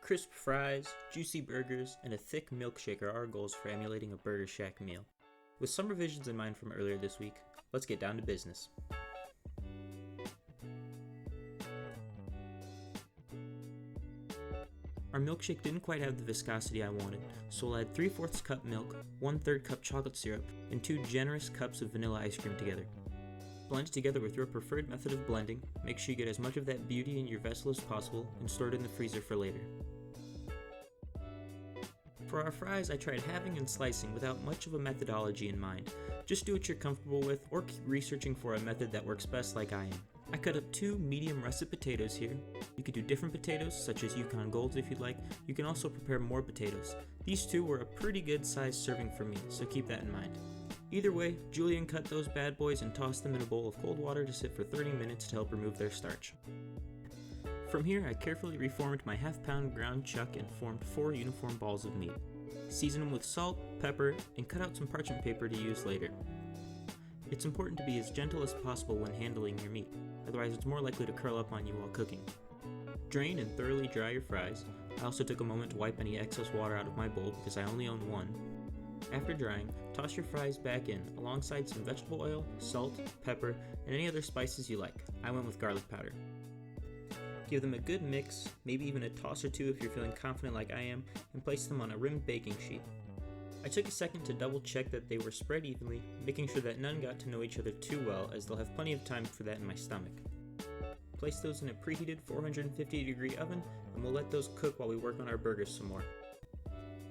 Crisp fries, juicy burgers, and a thick milkshake are our goals for emulating a Burger Shack meal. With some revisions in mind from earlier this week, let's get down to business. Our milkshake didn't quite have the viscosity I wanted, so I'll add 3/4 cup milk, 1/3 cup chocolate syrup, and 2 generous cups of vanilla ice cream together. Blend it together with your preferred method of blending. Make sure you get as much of that beauty in your vessel as possible and store it in the freezer for later. For our fries, I tried halving and slicing without much of a methodology in mind. Just do what you're comfortable with or keep researching for a method that works best like I am. I cut up 2 medium russet potatoes here. You could do different potatoes, such as Yukon Golds if you'd like. You can also prepare more potatoes. These 2 were a pretty good sized serving for me, so keep that in mind. Either way, Julian cut those bad boys and tossed them in a bowl of cold water to sit for 30 minutes to help remove their starch. From here, I carefully reformed my half-pound ground chuck and formed 4 uniform balls of meat. Season them with salt, pepper, and cut out some parchment paper to use later. It's important to be as gentle as possible when handling your meat, otherwise it's more likely to curl up on you while cooking. Drain and thoroughly dry your fries. I also took a moment to wipe any excess water out of my bowl because I only own one. After drying, toss your fries back in alongside some vegetable oil, salt, pepper, and any other spices you like. I went with garlic powder. Give them a good mix, maybe even a toss or 2 if you're feeling confident like I am, and place them on a rimmed baking sheet. I took a second to double check that they were spread evenly, making sure that none got to know each other too well, as they'll have plenty of time for that in my stomach. Place those in a preheated 450-degree oven, and we'll let those cook while we work on our burgers some more.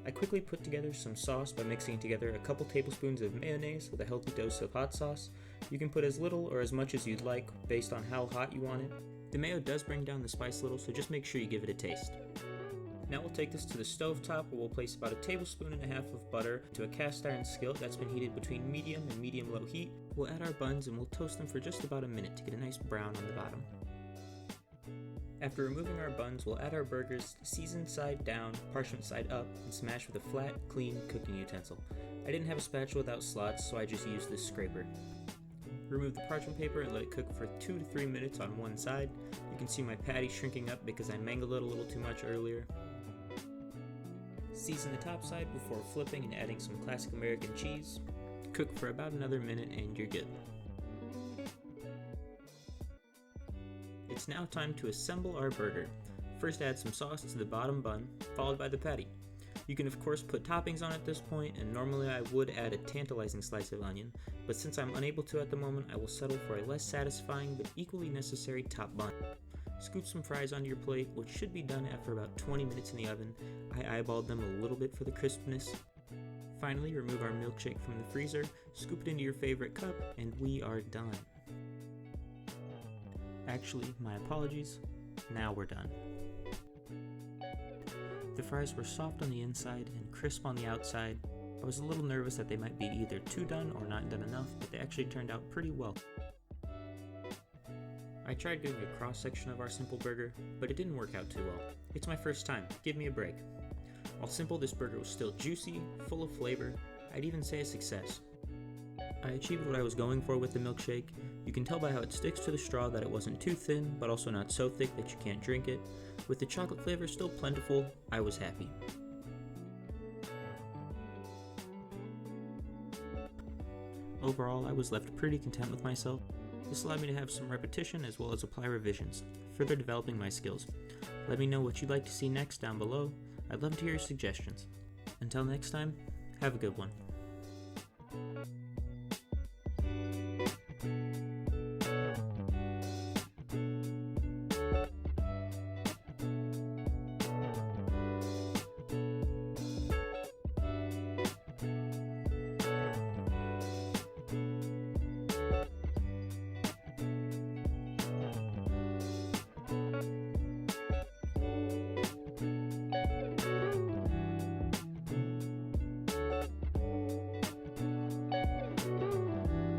I quickly put together some sauce by mixing together a couple tablespoons of mayonnaise with a healthy dose of hot sauce. You can put as little or as much as you'd like, based on how hot you want it. The mayo does bring down the spice a little, so just make sure you give it a taste. Now we'll take this to the stove top, where we'll place about 1.5 tablespoons of butter to a cast iron skillet that's been heated between medium and medium-low heat. We'll add our buns and we'll toast them for just about a minute to get a nice brown on the bottom. After removing our buns, we'll add our burgers, seasoned side down, parchment side up, and smash with a flat, clean cooking utensil. I didn't have a spatula without slots, so I just used this scraper. Remove the parchment paper and let it cook for 2 to 3 minutes on one side. You can see my patty shrinking up because I mangled it a little too much earlier. Season the top side before flipping and adding some classic American cheese. Cook for about another minute and you're good. It's now time to assemble our burger. First add some sauce to the bottom bun, followed by the patty. You can of course put toppings on at this point, and normally I would add a tantalizing slice of onion, but since I'm unable to at the moment, I will settle for a less satisfying but equally necessary top bun. Scoop some fries onto your plate, which should be done after about 20 minutes in the oven. I eyeballed them a little bit for the crispness. Finally, remove our milkshake from the freezer, scoop it into your favorite cup, and we are done. Actually, my apologies, now we're done. The fries were soft on the inside and crisp on the outside. I was a little nervous that they might be either too done or not done enough, but they actually turned out pretty well. I tried doing a cross-section of our simple burger, but it didn't work out too well. It's my first time, give me a break. While simple, this burger was still juicy, full of flavor. I'd even say a success. I achieved what I was going for with the milkshake. You can tell by how it sticks to the straw that it wasn't too thin, but also not so thick that you can't drink it. With the chocolate flavor still plentiful, I was happy. Overall, I was left pretty content with myself. This allowed me to have some repetition as well as apply revisions, further developing my skills. Let me know what you'd like to see next down below. I'd love to hear your suggestions. Until next time, have a good one.